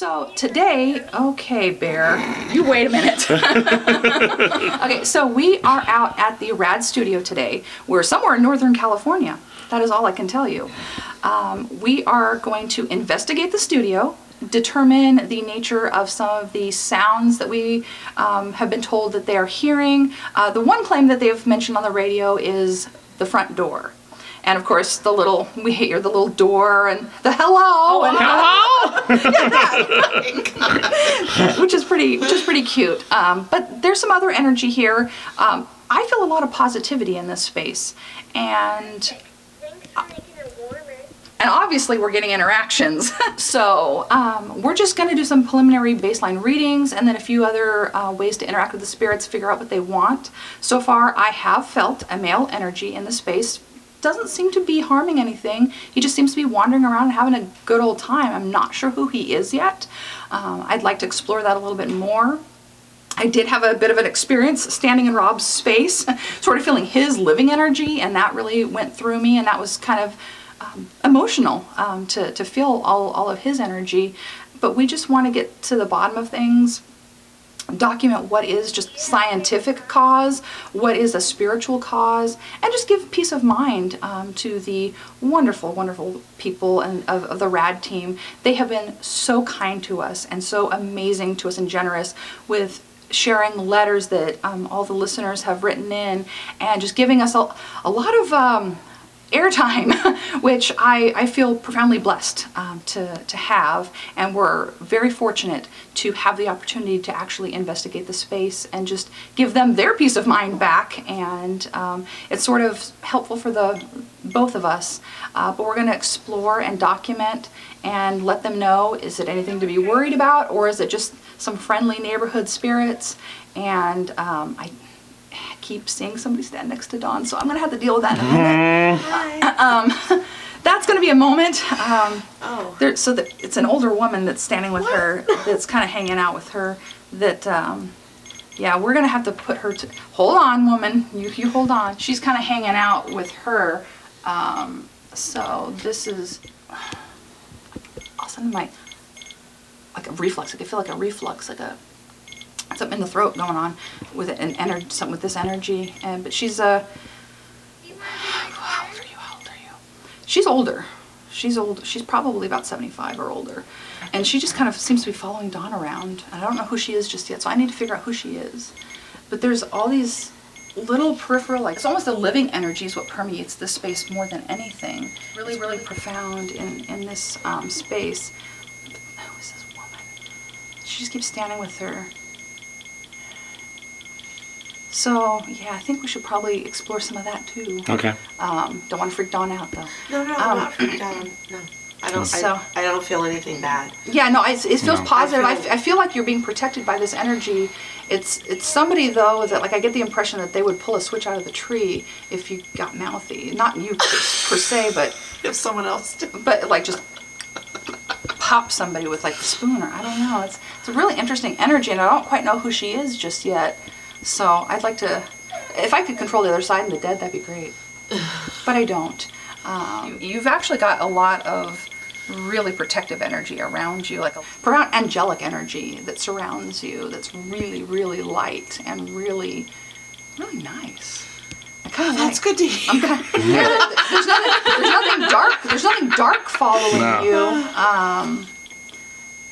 So today, okay, Bear, you wait a minute. Okay, so we are out at the RAD Studio today. We're somewhere in Northern California. That is all I can tell you. We are going to investigate the studio, determine the nature of some of the sounds that we have been told that they are hearing. The one claim that they've mentioned on the radio is the front door. And of course, we hear the little door and the hello, and hello, which is pretty cute. But there's some other energy here. I feel a lot of positivity in this space, and obviously we're getting interactions. So we're just going to do some preliminary baseline readings and then a few other ways to interact with the spirits, figure out what they want. So far, I have felt a male energy in the space. Doesn't seem to be harming anything. He just seems to be wandering around and having a good old time. I'm not sure who he is yet. I'd like to explore that a little bit more. I did have a bit of an experience standing in Rob's space, sort of feeling his living energy, and that really went through me, and that was kind of emotional to feel all of his energy. But we just want to get to the bottom of things, document what is just scientific cause, what is a spiritual cause, and just give peace of mind to the wonderful, wonderful people of the RAD team. They have been so kind to us and so amazing to us and generous with sharing letters that all the listeners have written in and just giving us a lot of airtime, which I feel profoundly blessed to have, and we're very fortunate to have the opportunity to actually investigate the space and just give them their peace of mind back, and it's sort of helpful for both of us, but we're going to explore and document and let them know, is it anything to be worried about, or is it just some friendly neighborhood spirits? And I keep seeing somebody stand next to Dawn, so I'm gonna have to deal with that in a minute. That's gonna be a moment. It's an older woman that's standing with her, that's kind of hanging out with her. That we're gonna have to put her to. Hold on, woman. You hold on. She's kind of hanging out with her. So this is. All of a sudden, like a reflux. I can feel like a reflux, like a. Something in the throat going on with it, and something with this energy. But she's how old are you? She's older. She's old. She's probably about 75 or older, and she just kind of seems to be following Dawn around. And I don't know who she is just yet, so I need to figure out who she is. But there's all these little peripheral, like it's almost a living energy is what permeates this space more than anything. Really, really profound in this space. But who is this woman? She just keeps standing with her. So, yeah, I think we should probably explore some of that, too. Okay. Don't want to freak Dawn out, though. No, I'm not freaked out. No. I don't feel anything bad. Yeah, no, it feels positive. I feel like you're being protected by this energy. It's somebody, though, that, like, I get the impression that they would pull a switch out of the tree if you got mouthy. Not you per se, but... If someone else did. But, like, just pop somebody with, like, a spoon, or I don't know. It's a really interesting energy, and I don't quite know who she is just yet. So I'd like to, if I could control the other side and the dead, that'd be great. But I don't. You've actually got a lot of really protective energy around you, like a profound angelic energy that surrounds you, that's really, really light and really, really nice. That's good to hear. There's nothing dark following you.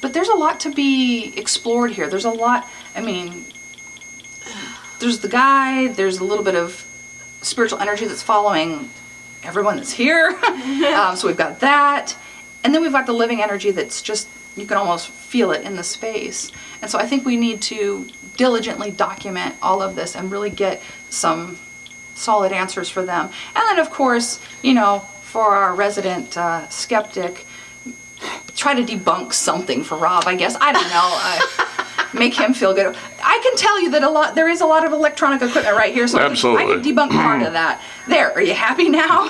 But there's a lot to be explored here. There's a lot, there's the guy, there's a little bit of spiritual energy that's following everyone that's here. So we've got that. And then we've got the living energy that's just, you can almost feel it in the space. And so I think we need to diligently document all of this and really get some solid answers for them. And then, of course, for our resident skeptic, try to debunk something for Rob, I guess. I don't know. Make him feel good. I can tell you that there is a lot of electronic equipment right here, so absolutely. I can debunk part of that. There, are you happy now?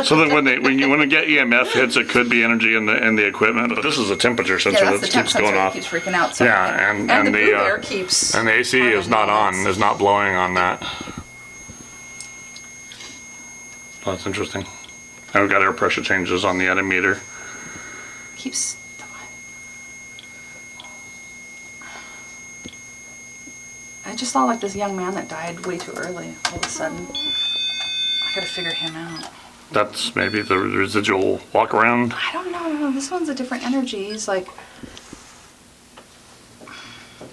So that when you get EMF hits, it could be energy in the equipment. This is a temperature sensor that keeps going off. Keeps freaking out. So and the air keeps. And the AC is not on. Is not blowing on that. Oh, that's interesting. And we've got air pressure changes on the meter. Keeps. just saw like this young man that died way too early all of a sudden. I gotta figure him out. That's maybe the residual walk around. I don't know. This one's a different energy. He's like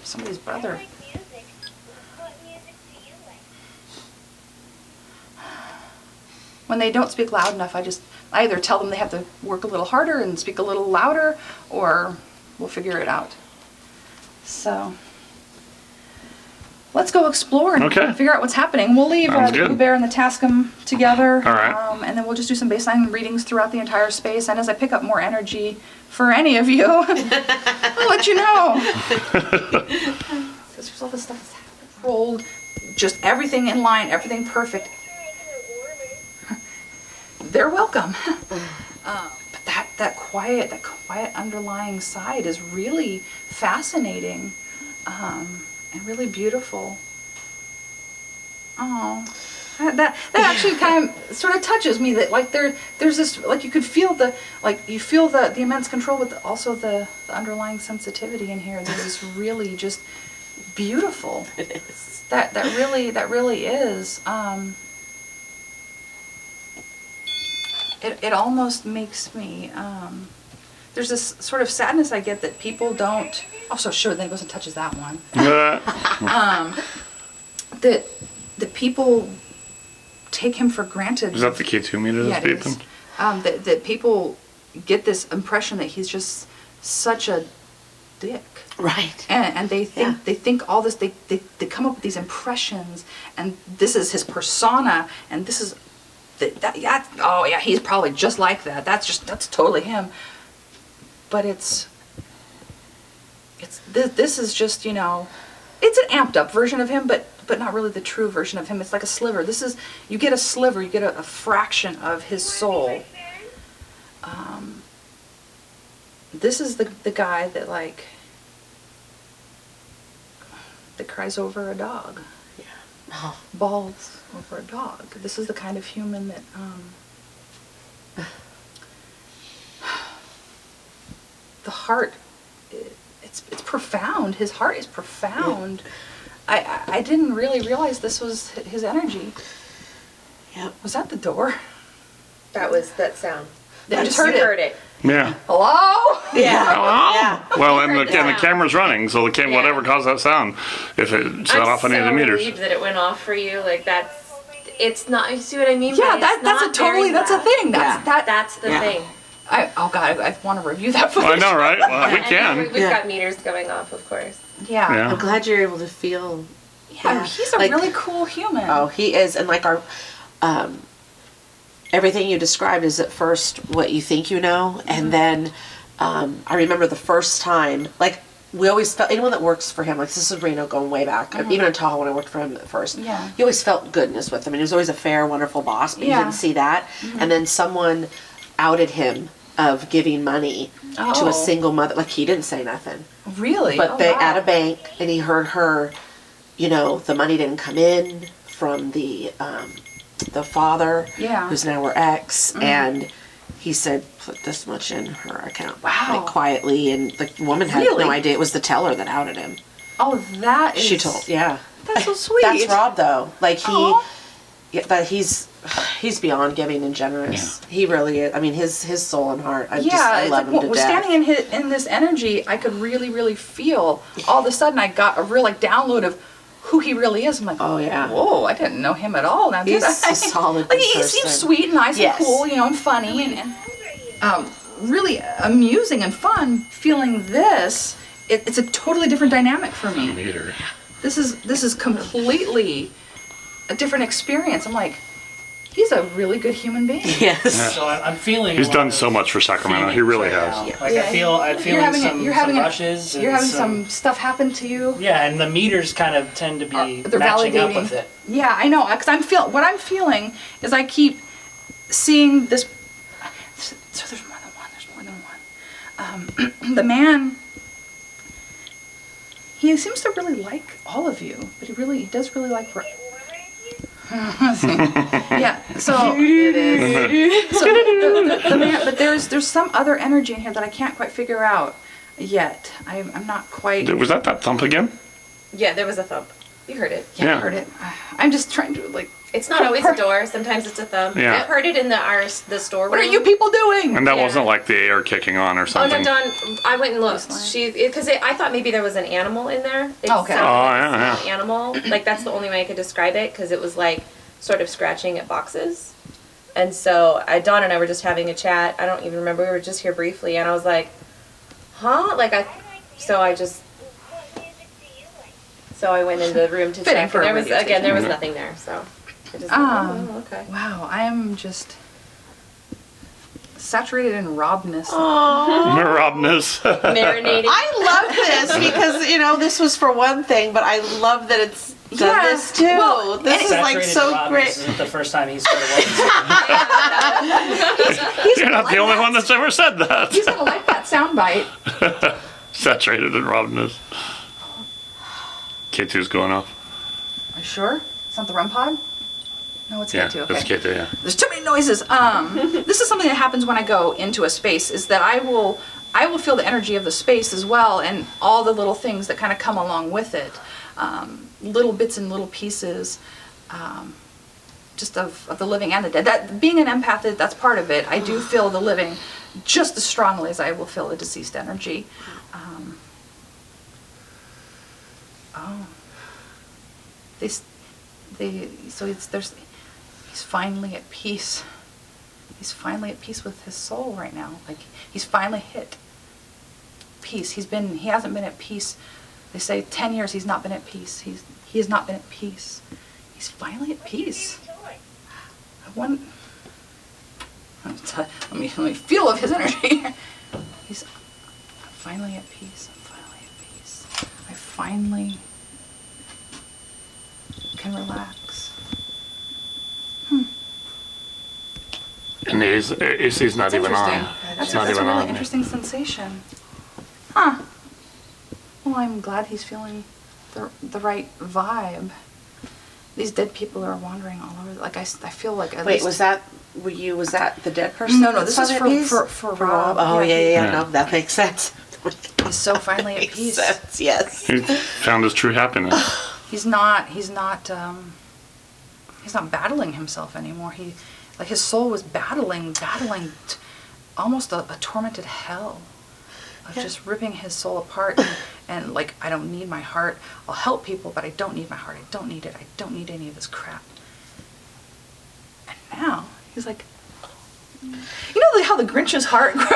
somebody's brother. When they don't speak loud enough, I either tell them they have to work a little harder and speak a little louder, or we'll figure it out. So let's go explore and figure out what's happening. We'll leave the Blue Bear and the Tascum together, all right. And then we'll just do some baseline readings throughout the entire space. And as I pick up more energy for any of you, I'll let you know. There's all this stuff that's rolled, just everything in line, everything perfect. They're welcome. But that quiet underlying side is really fascinating, and really beautiful. Oh, that actually kind of sort of touches me. That like there's this, like you could feel the immense control, but also the underlying sensitivity in here. This is really just beautiful. It is. That really is. It almost makes me, there's this sort of sadness I get that people don't, also sure, then it goes and touches that one. That people take him for granted. Is that the K2 meter that's beeping? That people get this impression that he's just such a dick. Right. And they think all this, they come up with these impressions, and this is his persona, and this is, oh yeah, he's probably just like that. That's totally him. But this is just, it's an amped up version of him, but not really the true version of him. It's like a sliver. You get a sliver, you get a fraction of his soul. This is the guy that that cries over a dog. Yeah. Oh. Bawls over a dog. This is the kind of human that the heart, it's profound. His heart is profound. Yeah. I didn't really realize this was his energy. Yep. Was that the door? That was that sound. I just heard it. Yeah. Hello? Yeah. Hello? Yeah. Well, and the camera's running, so whatever caused that sound, if it set off any of the meters. I'm so relieved that it went off for you. It's not. You see what I mean? Yeah, that's a thing. That's the thing. I want to review that footage. I know, right? Well, we can. We've got meters going off, of course. Yeah. I'm glad you're able to feel. Yeah, he's a really cool human. Oh, he is, and our, everything you described is at first what you think you know, and then I remember the first time, we always felt, anyone that works for him, this is Reno going way back, even in Tahoe when I worked for him at first, you always felt goodness with him, and he was always a fair, wonderful boss, but you didn't see that, and then someone outed him of giving money to a single mother, he didn't say nothing. Really? But at a bank, and he heard her, the money didn't come in from the father, who's now her ex, and he said, put this much in her account. Wow. Quietly, and the woman had no idea. It was the teller that outed him. Oh, that is... She told, That's so sweet. That's Rob, though. He's beyond giving and generous. Yeah. He really is. I mean, his soul and heart. I love him to death. Standing in this energy, I could really, really feel. All of a sudden, I got a real download of who he really is. I'm like, oh yeah, whoa, I didn't know him at all. Now, he's a solid person. He seems sweet and nice and cool, and funny and really amusing and fun. Feeling this, it's a totally different dynamic for me. Meter. This is completely a different experience. I'm like, he's a really good human being. Yes. Yeah. So I'm feeling. He's done so much for Sacramento. He really has. I feel some rushes. You're having some stuff happen to you. Yeah, and the meters kind of tend to be matching up with it. Yeah, I know. Because what I'm feeling is I keep seeing this. So there's more than one. The man. He seems to really like all of you, but he does really like. Yeah, so it is. So the man, but there's some other energy in here that I can't quite figure out yet. I'm not quite. Was that thump again? Yeah, there was a thump. You heard it. Yeah, I heard it. I'm just trying to like. It's not always a door. Sometimes it's a thumb. Yeah. I've heard it in the storeroom. What are you people doing? And that wasn't like the air kicking on or something. Oh no, Dawn! I went and looked. I thought maybe there was an animal in there. It Okay. sounded like a yeah. small animal. Like that's the only way I could describe it because it was like sort of scratching at boxes. And so Dawn and I were just having a chat. I don't even remember. We were just here briefly, and I was like, "Huh?" So I went into the room to check. And there was nothing there. So. Okay. Wow, I am just saturated in Robness. Robness. Marinating. I love this because, this was for one thing, but I love that it's done this too. Well, this is like so great. This isn't the first time he's started working. You're not the only one that's ever said that. He's gonna like that soundbite. Saturated in Robness. K2's going off. Are you sure? It's not the REM pod? No, it's K2. Okay. It's K2, yeah. There's too many noises. This is something that happens when I go into a space, is that I will feel the energy of the space as well, and all the little things that kind of come along with it. Little bits and little pieces, just of the living and the dead. That being an empath, that's part of it. I do feel the living just as strongly as I will feel the deceased energy. He's finally at peace. He's finally at peace with his soul right now. Like he's finally hit peace. He hasn't been at peace. They say 10 years he's not been at peace. He has not been at peace. He's finally at peace. Let me feel of his energy. He's finally at peace. I'm finally at peace. I finally can relax. And he's not even on. That's not a even really on. interesting sensation. Huh. Well, I'm glad he's feeling the right vibe. These dead people are wandering all over. Like I feel like at least. Was that the dead person? No, this is for Rob. Oh yeah. No, that makes sense. He's so finally at peace. Sense, yes. He found his true happiness. He's not battling himself anymore. His soul was battling almost a tormented hell of just ripping his soul apart and like, I don't need my heart. I'll help people, but I don't need my heart. I don't need it. I don't need any of this crap. And now he's like, how the Grinch's heart grows?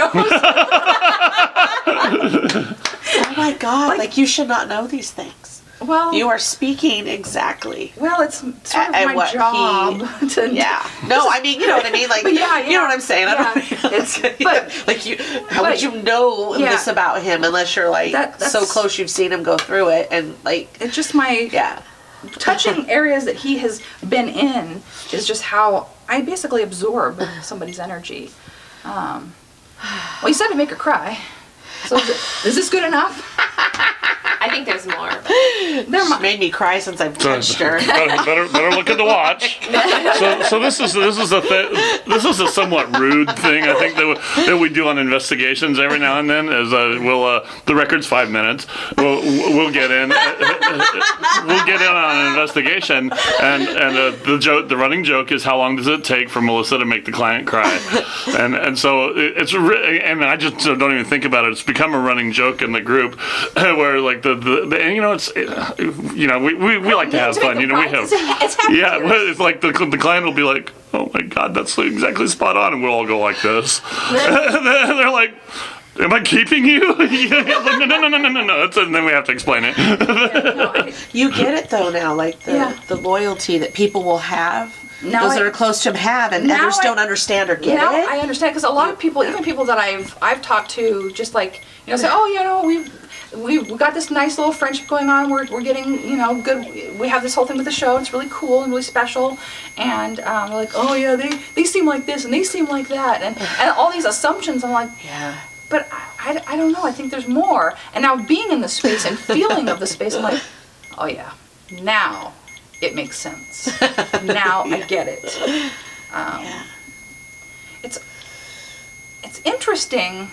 Oh my God! Like you should not know these things. Well, you are speaking exactly. Well, it's sort of my job to. Yeah. No, I mean, you know what I mean. Like, yeah. You know what I'm saying. Yeah. How would you know this about him unless you're like so close? You've seen him go through it, and like it's just my touching areas that he has been in is just how I basically absorb somebody's energy. Well, you said to make her cry. So is this good enough? I think there's more. She made me cry since I've touched her. Better look at the watch. So this is a somewhat rude thing I think that we do on investigations every now and then. Is the record's 5 minutes. We'll get in. We'll get in on an investigation, and the running joke is how long does it take for Melissa to make the client cry, and so it's and I just don't even think about it. It's become a running joke in the group where like we like to have fun. We have it's like the client will be like, oh my God, that's exactly spot on, and we'll all go like this. They're like, am I keeping you? No. And then we have to explain it. You get it though now, like the loyalty that people will have. Now those that are close to him have, and others don't understand or get it. I understand, because a lot of people, even people that I've talked to, just like say, oh, we've got this nice little friendship going on. We're getting good. We have this whole thing with the show. It's really cool and really special. And we're like, oh yeah, they seem like this and they seem like that, and all these assumptions. I'm like, yeah. But I don't know. I think there's more. And now being in the space and feeling of the space, I'm like, oh yeah, now it makes sense. Now I get it. It's interesting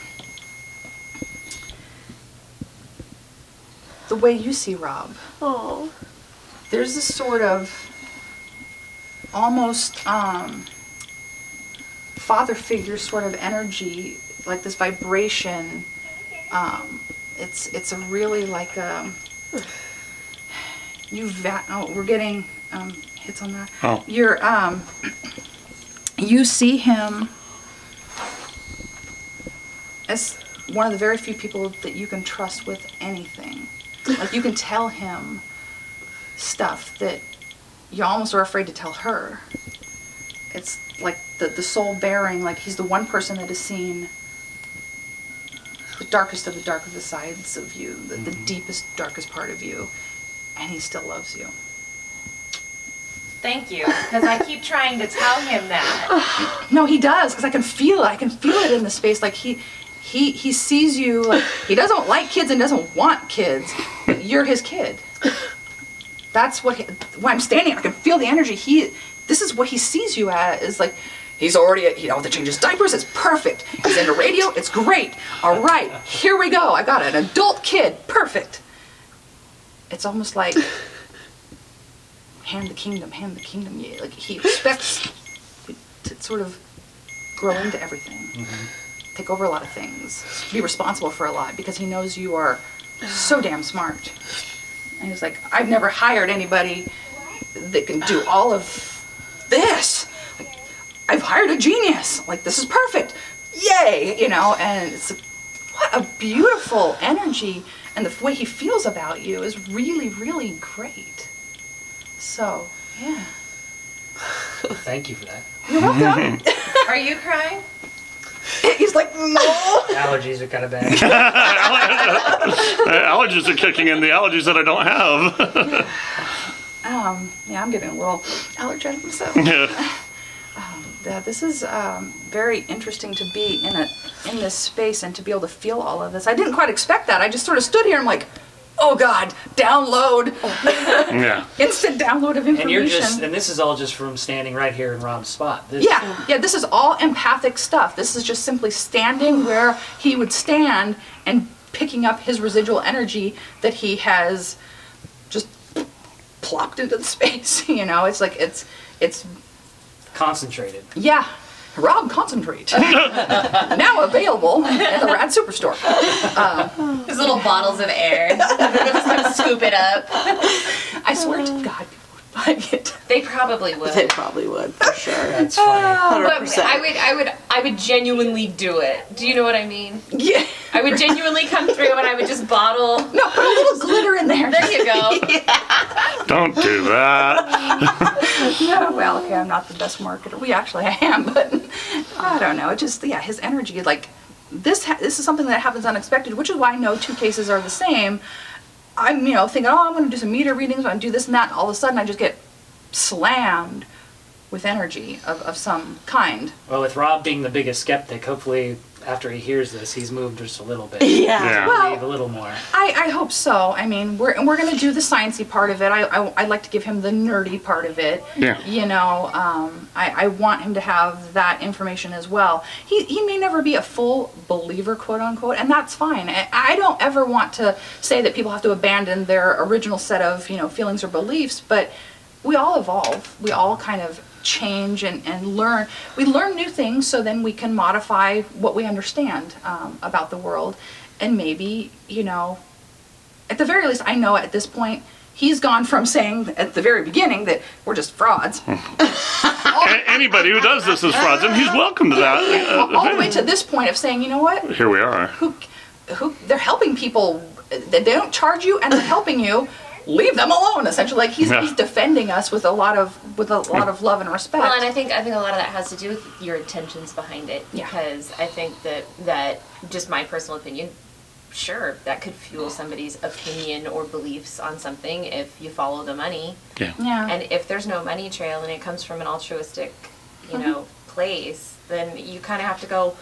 the way you see Rob. Oh. there's this sort of almost father figure sort of energy, like this vibration. It's a really like we're getting hits on that. Oh. You see him as one of the very few people that you can trust with anything. Like, you can tell him stuff that you almost are afraid to tell her. It's like the soul bearing, like he's the one person that has seen the darkest of the dark of the sides of you, the deepest, darkest part of you, and he still loves you. Thank you, because I keep trying to tell him that. No, he does, because I can feel it. I can feel it in the space. Like he sees you. Like, he doesn't like kids and doesn't want kids, but you're his kid. That's when I'm standing, I can feel the energy. This is what he sees you as. Is like, he's already, to change his diapers, it's perfect. He's into radio, it's great. All right, here we go. I got an adult kid, perfect. It's almost like, hand the kingdom. Yeah, like he expects you to sort of grow into everything, take over a lot of things, be responsible for a lot, because he knows you are so damn smart. And he's like, I've never hired anybody that can do all of this. Like, I've hired a genius. Like, this is perfect. Yay! And it's what a beautiful energy, and the way he feels about you is really, really great. So, yeah. Thank you for that. You're welcome. Are you crying? He's like, no. Allergies are kind of bad. Allergies are kicking in, the allergies that I don't have. Yeah, I'm getting a little allergic myself. Yeah. This is very interesting to be in this space and to be able to feel all of this. I didn't quite expect that. I just sort of stood here and I'm like, oh God, download. Yeah. Instant download of information. And this is all just from standing right here in Rob's spot. This is all empathic stuff. This is just simply standing where he would stand and picking up his residual energy that he has just plopped into the space. It's like, it's concentrated. Yeah. Rob Concentrate. Now available at the RAD Superstore. There's little bottles of air. Just come scoop it up. I swear to God, people would buy it. They probably would. They probably would, for sure. That's funny. 100%. But I would genuinely do it. Do you know what I mean? Yeah. I would genuinely come through and I would just bottle. No, put a little glitter in there. There you go. Don't do that. No, well, okay, I'm not the best marketer. I am, but I don't know. It just, his energy, like, this is something that happens unexpected, which is why no two cases are the same. I'm, thinking, I'm going to do some meter readings, I'm going to do this and that, and all of a sudden I just get slammed with energy of some kind. Well, with Rob being the biggest skeptic, hopefully after he hears this, he's moved just a little bit. Yeah. Well, a little more. I hope so. I mean, we're going to do the sciencey part of it. I like to give him the nerdy part of it. Yeah. I want him to have that information as well. He may never be a full believer, quote unquote, and that's fine. I don't ever want to say that people have to abandon their original set of, feelings or beliefs, but we all evolve. We all kind of change and learn. We learn new things, so then we can modify what we understand about the world. And maybe, at the very least, I know at this point, he's gone from saying at the very beginning that we're just frauds. Anybody who does this is frauds, and he's welcome to that. All the way to this point of saying, you know what? Here we are. Who they're helping people. They don't charge you, and they're helping you. Leave them alone, essentially. Like he's defending us with a lot of love and respect. Well, and I think a lot of that has to do with your intentions behind it. Because I think that just my personal opinion, sure, that could fuel somebody's opinion or beliefs on something if you follow the money. Yeah. And if there's no money trail and it comes from an altruistic, place, then you kind of have to go,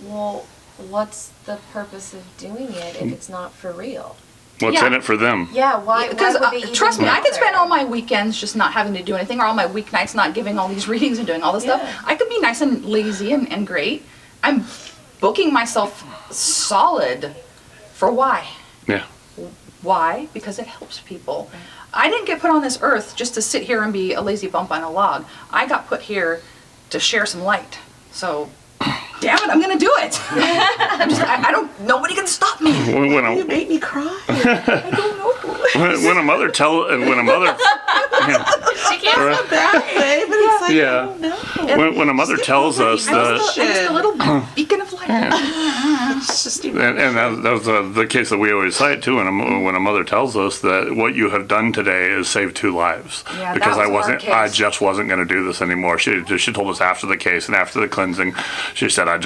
well, what's the purpose of doing it if it's not for real? What's in it for them? Yeah, why? Because trust me, I could spend bother? all my weekends just not having to do anything, or all my weeknights not giving all these readings and doing all this stuff. I could be nice and lazy and great. I'm booking myself solid for why? Yeah. Why? Because it helps people. I didn't get put on this earth just to sit here and be a lazy bump on a log. I got put here to share some light. So, damn it, I'm gonna do it. I don't, nobody can stop me. You made me cry. I don't know. When a mother She can't. That way, but it's like, Yeah. I don't know. when a mother tells us I'm that, just a little beacon of light. It's just and that was the case that we always cite too. When a mother tells us that what you have done today is save 2 lives, Yeah, because that was our I case. just wasn't going to do this anymore. She told us after the case and after the cleansing, she said I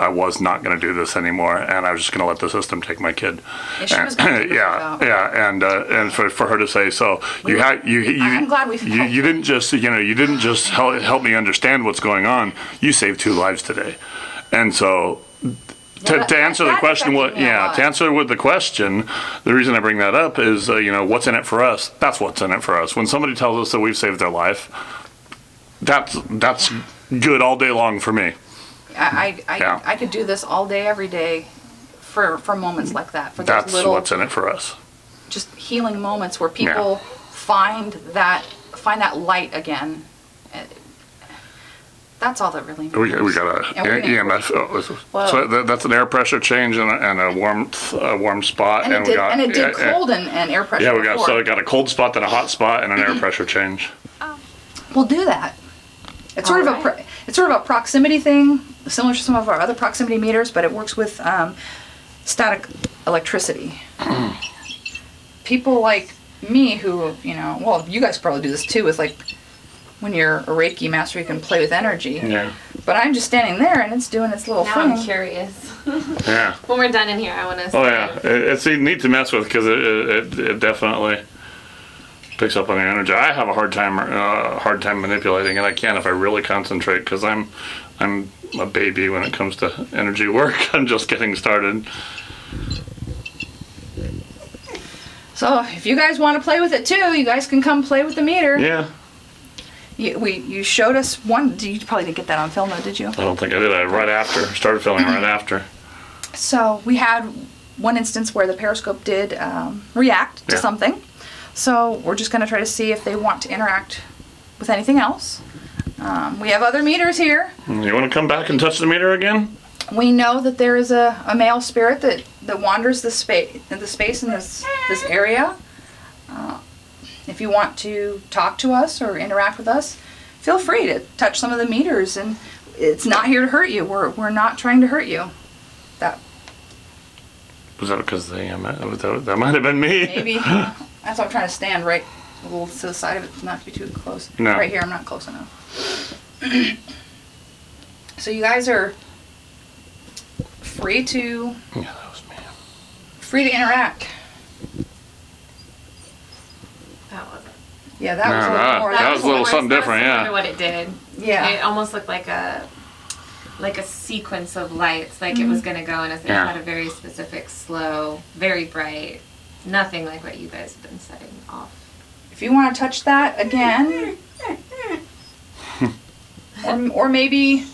was not going to do this anymore, and I was just going to let the system take my kid. Yeah, she was gonna take yeah, it out. yeah, and for her to say so, I'm glad we felt you didn't just help me understand what's going on. You saved 2 lives today, and so. To answer the question, to answer with the question, the reason I bring that up is, what's in it for us? That's what's in it for us. When somebody tells us that we've saved their life, that's good all day long for me. I could do this all day, every day, for moments like that. For those That's little, what's in it for us. just healing moments where people find that light again. That's all that really matters. We got And we're gonna- EMF. So that's an air pressure change and a warm spot, And it did cold and air pressure. Yeah, we before. got a cold spot, then a hot spot, and an air pressure change. We'll do that. It's sort of it's sort of a proximity thing, similar to some of our other proximity meters, but it works with static electricity. People like me who, well, you guys probably do this too, with like when you're a Reiki master, you can play with energy. Yeah. But I'm just standing there and it's doing its little Now thing. I'm curious. Yeah. When we're done in here, I want to. Oh yeah, it's neat to mess with because it definitely picks up on your energy. I have a hard time manipulating it. I can if I really concentrate because I'm a baby when it comes to energy work. I'm just getting started. So if you guys want to play with it too, you guys can come play with the meter. Yeah. You showed us one. You probably didn't get that on film though, did you? I don't think I did. Started filming right after. So we had one instance where the periscope did react to Yeah. something. So we're just going to try to see if they want to interact with anything else. We have other meters here. You want to come back and touch the meter again? We know that there is a male spirit that wanders the space in this area. If you want to talk to us or interact with us, feel free to touch some of the meters, and it's not here to hurt you. We're not trying to hurt you. That Was that because that might have been me? maybe that's why I'm trying to stand right a little to the side of it, not to be too close. No. Right here, I'm not close enough. So you guys are free to Yeah, that was me. interact. That wasn't. Yeah, that was a little that- more. that was a little something different, Similar yeah. to what it did. Yeah. It almost looked like a sequence of lights, like it was gonna go, and it Yeah. had a very specific, slow, very bright. Nothing like what you guys have been setting off. If you want to touch that again, or maybe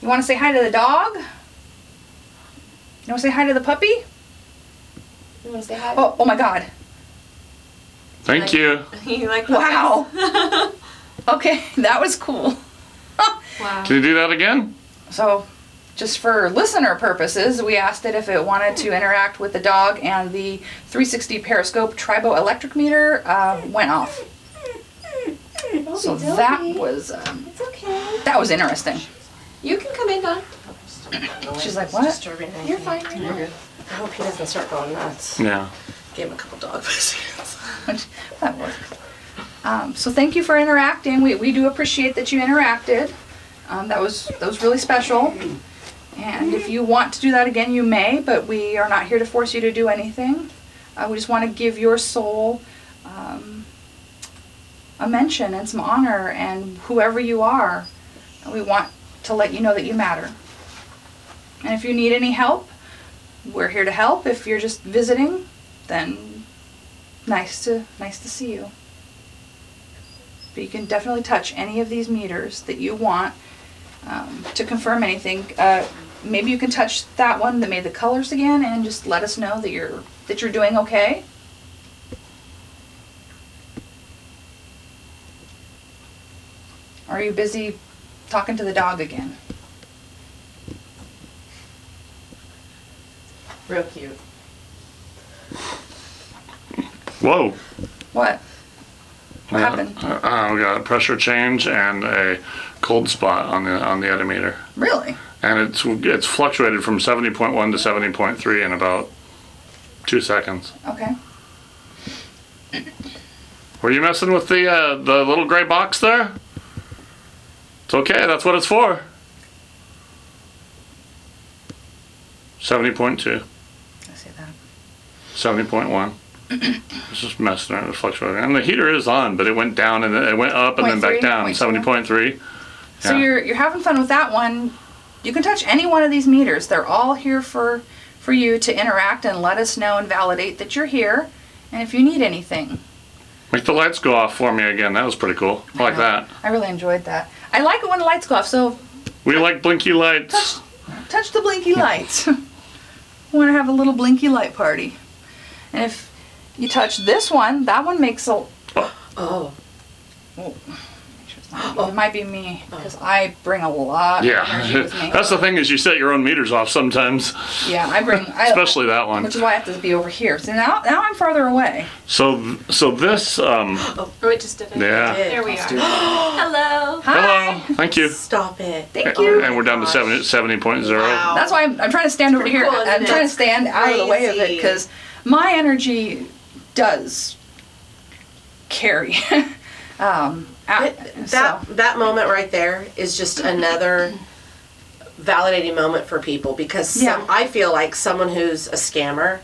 you want to say hi to the dog. You want to say hi to the puppy? You want to say hi? Oh my God! Thank you. You like Wow. Okay, that was cool. Wow. Can you do that again? So, just for listener purposes, we asked it if it wanted to interact with the dog, and the 360 periscope triboelectric meter went off. So that was It's okay. that was interesting. You can come in, Dawn. She's like, what? You're fine. You're good. I hope he doesn't start going nuts. Yeah. Gave him a couple dog biscuits. That worked. So thank you for interacting. We do appreciate that you interacted. That was really special. And if you want to do that again, you may, but we are not here to force you to do anything. We just want to give your soul a mention and some honor, and whoever you are, we want to let you know that you matter. And if you need any help, we're here to help. If you're just visiting, then nice to see you. But you can definitely touch any of these meters that you want to confirm anything. maybe you can touch that one that made the colors again and just let us know that you're doing okay. Or are you busy talking to the dog again? Real cute. Whoa. What? What happened? We got a pressure change and a cold spot on the edimeter. Really? And it's fluctuated from 70.1 to 70.3 in about 2 seconds. Okay. Were you messing with the little gray box there? It's okay, that's what it's for. 70.2. I see that. 70.1. It's just messing around, it's fluctuating. And the heater is on, but it went down and then it went up and then back 0.3, down. 0.2. 70.3. So you're having fun with that one. You can touch any one of these meters. They're all here for you to interact and let us know and validate that you're here. And if you need anything. Make the lights go off for me again. That was pretty cool. I like that. I really enjoyed that. I like it when the lights go off. So We like blinky lights. touch the blinky lights. Want to have a little blinky light party. And if you touch this one, that one makes a... Oh. It might be me, because I bring a lot of energy with Yeah, me. that's the thing is you set your own meters off sometimes, Yeah, I bring... especially that one. Which is why I have to be over here. So now I'm farther away. So this, Oh, it just did it. yeah. There we are. Hello. Hi. Hello, thank you. Stop it. Thank you. And we're down to 70.0. Wow. That's why I'm trying to stand over here. cool, isn't I'm it? trying to stand out of the way of it, Crazy. because my energy does carry. That moment right there is just another validating moment for people, because Yeah. I feel like someone who's a scammer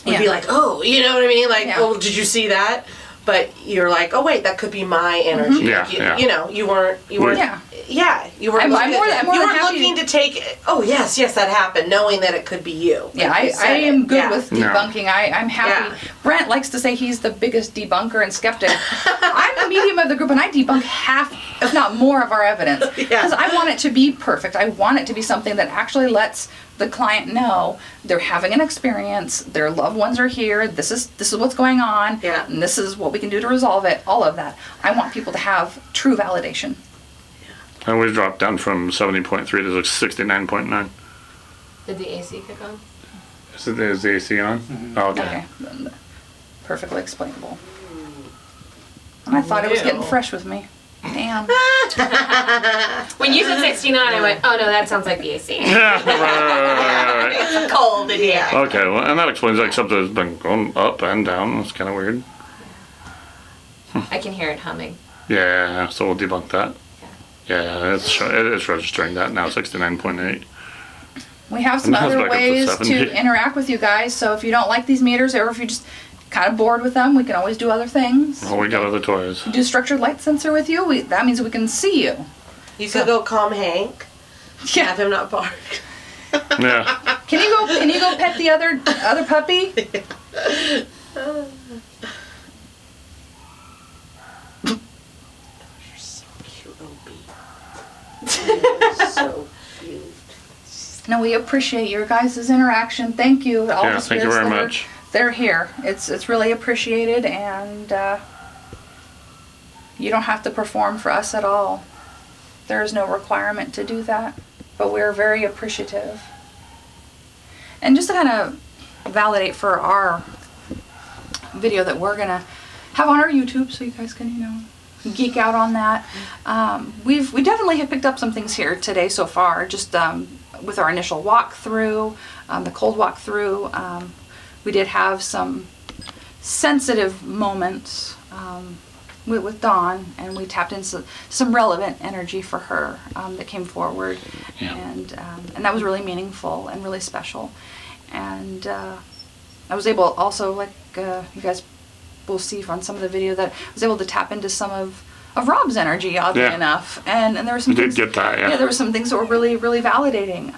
would be Yeah. like, oh, you know what I mean? Like, Yeah. oh, did you see that? But you're like, oh wait, that could be my energy. Yeah, Like, yeah. You know, you weren't. Yeah. Yeah, you were. I'm more than happy. looking to take. Oh yes, that happened, knowing that it could be you. Yeah, Like you I said it. am good Yeah. with debunking. I'm happy. Yeah. Brent likes to say he's the biggest debunker and skeptic. I'm the medium of the group, and I debunk half, if not more, of our evidence. Because I want it to be perfect. I want it to be something that actually lets the client know they're having an experience, their loved ones are here, this is what's going on, and this is what we can do to resolve it, all of that. I want people to have true validation. And we dropped down from 70.3 to 69.9. Did the AC kick on? Is the AC on? Mm-hmm. Oh, okay. Okay. Perfectly explainable. And I thought it was getting fresh with me. Damn. When you said 69, I went, oh no, that sounds like the AC. Yeah, right. It's cold in here. Okay, well, and that explains it, except that it's been going up and down. It's kind of weird. I can hear it humming. Yeah, so we'll debunk that. Yeah, it's registering that now, 69.8. We have some And that was other back up to ways 70. to interact with you guys, so if you don't like these meters, or if you're just kind of bored with them, we can always do other things. Oh, we got other toys. Do a structured light sensor with you. That means we can see you. You could go calm Hank. Have him not bark. Yeah. Can you go pet the other puppy? You're so cute, Opie. You're so cute. No, we appreciate your guys' interaction. Thank you. All Yeah, the thank you spirits very that much. They're here. It's really appreciated, and you don't have to perform for us at all. There is no requirement to do that, but we're very appreciative. And just to kind of validate for our video that we're gonna have on our YouTube, so you guys can, geek out on that. We definitely have picked up some things here today so far, just with our initial walkthrough, the cold walkthrough. We did have some sensitive moments with Dawn, and we tapped into some relevant energy for her that came forward, Yeah. and that was really meaningful and really special. And I was able also, like you guys will see from some of the video, that I was able to tap into some of Rob's energy, oddly Yeah. enough, and there were some You did things, get that, yeah. there were some things that were really, really validating.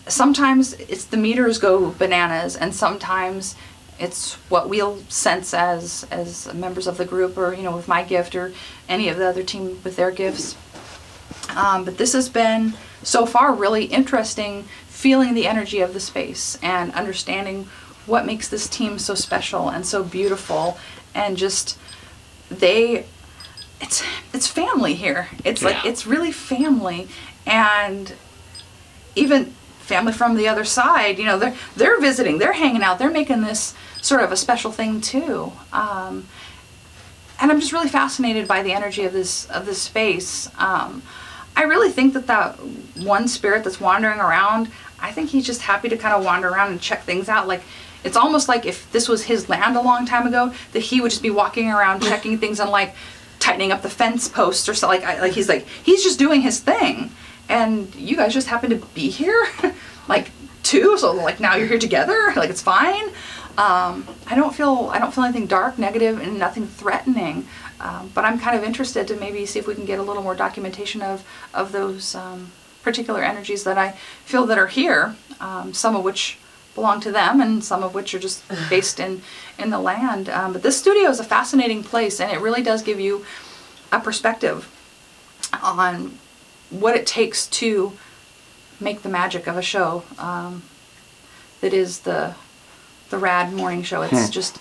Sometimes it's the meters go bananas, and sometimes it's what we'll sense as members of the group, or with my gift, or any of the other team with their gifts. But this has been so far really interesting, feeling the energy of the space and understanding what makes this team so special and so beautiful, and just it's family here. It's like it's really family, and even family from the other side. You know, they're visiting, they're hanging out, they're making this sort of a special thing too. And I'm just really fascinated by the energy of this space. I really think that one spirit that's wandering around, I think he's just happy to kind of wander around and check things out. Like, it's almost like if this was his land a long time ago, that he would just be walking around checking things and like tightening up the fence posts or something. He's just doing his thing, and you guys just happen to be here, like too. So like now you're here together. Like, it's fine. I don't feel anything dark, negative, and nothing threatening. But I'm kind of interested to maybe see if we can get a little more documentation of those particular energies that I feel that are here. Some of which belong to them, and some of which are just based in the land. But this studio is a fascinating place, and it really does give you a perspective on what it takes to make the magic of a show that is the RAD morning show. It's just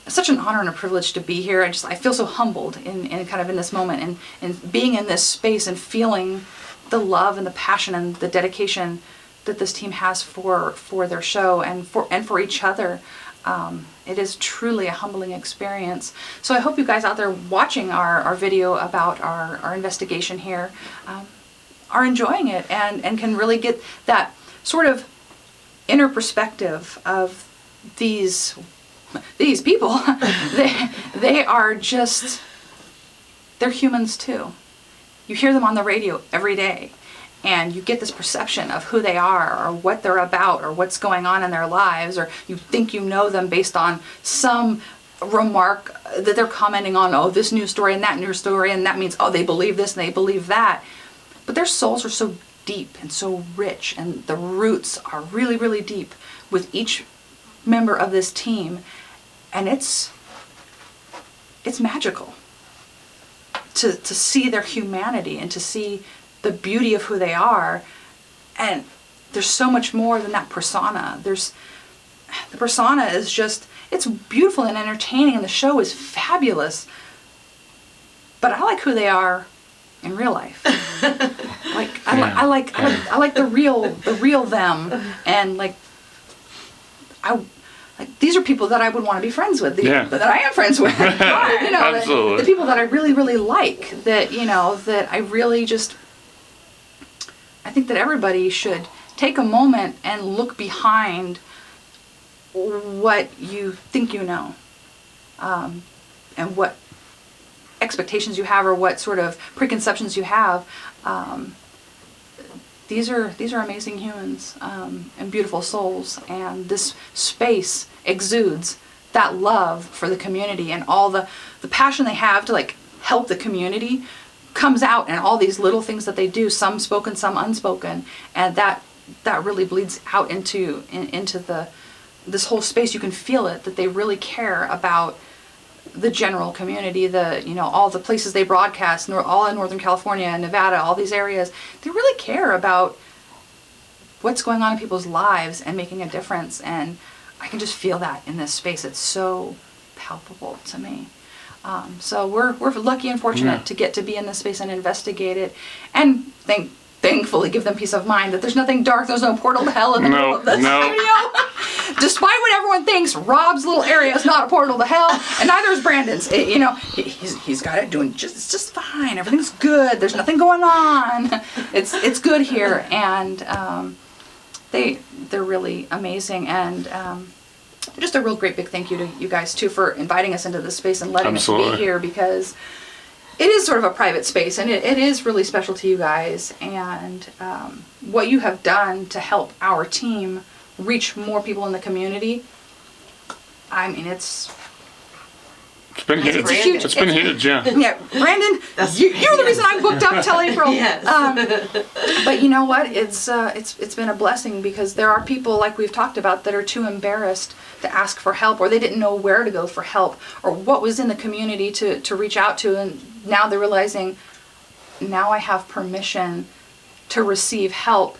such an honor and a privilege to be here. I feel so humbled in kind of in this moment, and being in this space and feeling the love and the passion and the dedication that this team has for their show and for each other. It is truly a humbling experience. So I hope you guys out there watching our video about our investigation here are enjoying it and can really get that sort of inner perspective of these people. they are just, they're humans too. You hear them on the radio every day, and you get this perception of who they are or what they're about or what's going on in their lives, or you think you know them based on some remark that they're commenting on, oh, this news story and that news story, and that means, oh, they believe this and they believe that. But their souls are so deep and so rich, and the roots are really, really deep with each member of this team, and it's magical to see their humanity and to see the beauty of who they are. And there's so much more than that persona. The persona is just, it's beautiful and entertaining, and the show is fabulous, but I like who they are in real life. I like the real them, and like these are people that I would want to be friends with, that I am friends with. Absolutely. The people that I really, really like, that I really just, I think that everybody should take a moment and look behind what you think you know, and what expectations you have, or what sort of preconceptions you have. These are amazing humans, and beautiful souls, and this space exudes that love for the community, and all the passion they have to like help the community comes out in all these little things that they do, some spoken, some unspoken, and that really bleeds out into this whole space. You can feel it, that they really care about the general community, all the places they broadcast, all in Northern California and Nevada, all these areas. They really care about what's going on in people's lives and making a difference, and I can just feel that in this space. It's so palpable to me. So we're lucky and fortunate to get to be in this space and investigate it, and thankfully give them peace of mind that there's nothing dark, there's no portal to hell in the middle of the studio. Despite what everyone thinks, Rob's little area is not a portal to hell, and neither is Brandon's. He's got it doing it's just fine. Everything's good. There's nothing going on. It's good here, and they're really amazing, and just a real great big thank you to you guys too for inviting us into this space and letting us be here, because it is sort of a private space, and it is really special to you guys, and what you have done to help our team reach more people in the community. I mean, it's been huge. It's been huge, yeah. Yeah, Brandon, you're the reason I booked up till April. Yes. But you know what? It's been a blessing, because there are people, like we've talked about, that are too embarrassed to ask for help, or they didn't know where to go for help, or what was in the community to reach out to, and now they're realizing, now I have permission to receive help.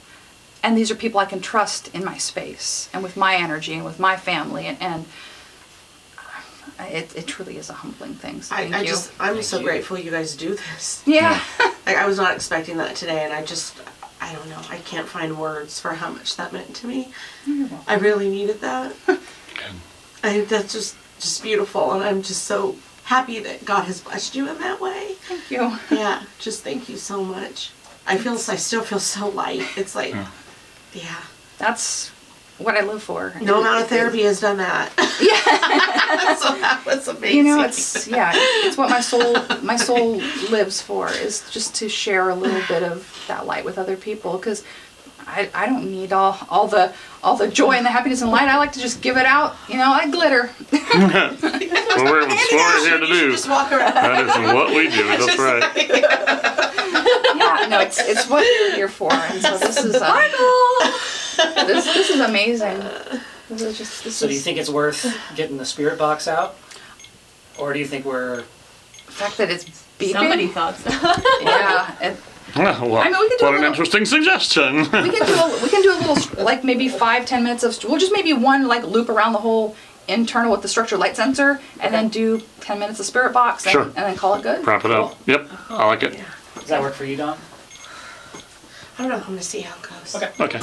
And these are people I can trust in my space and with my energy and with my family. And it truly is a humbling thing. So thank you. I'm so grateful you guys do this. Yeah. I was not expecting that today, and I don't know. I can't find words for how much that meant to me. I really needed that. That's just beautiful, and I'm just so happy that God has blessed you in that way. Thank you. Yeah, just thank you so much. I still feel so light. It's like, yeah. That's what I live for. No amount of therapy has done that. Yeah. So that was amazing. You know, it's what my soul lives for, is just to share a little bit of that light with other people, because I don't need all the joy and the happiness and light. I like to just give it out, like glitter. Well, we're here to do. Just walk around. That is what we do. That's right. Yeah, no, it's what you're here for, and so this is this is amazing. So do you think it's worth getting the spirit box out, or do you think we're? The fact that it's beeping. Somebody thought so. Yeah. Well, I mean, we could do what an interesting suggestion. We can do a little, like maybe 5-10 minutes of, well, just maybe one like loop around the whole internal with the structured light sensor, and then do 10 minutes of spirit box, and, Sure. and then call it good. Wrap it up. Yep, I like it. Does that work for you, Don? I don't know. I'm going to see how it goes. Okay. Okay.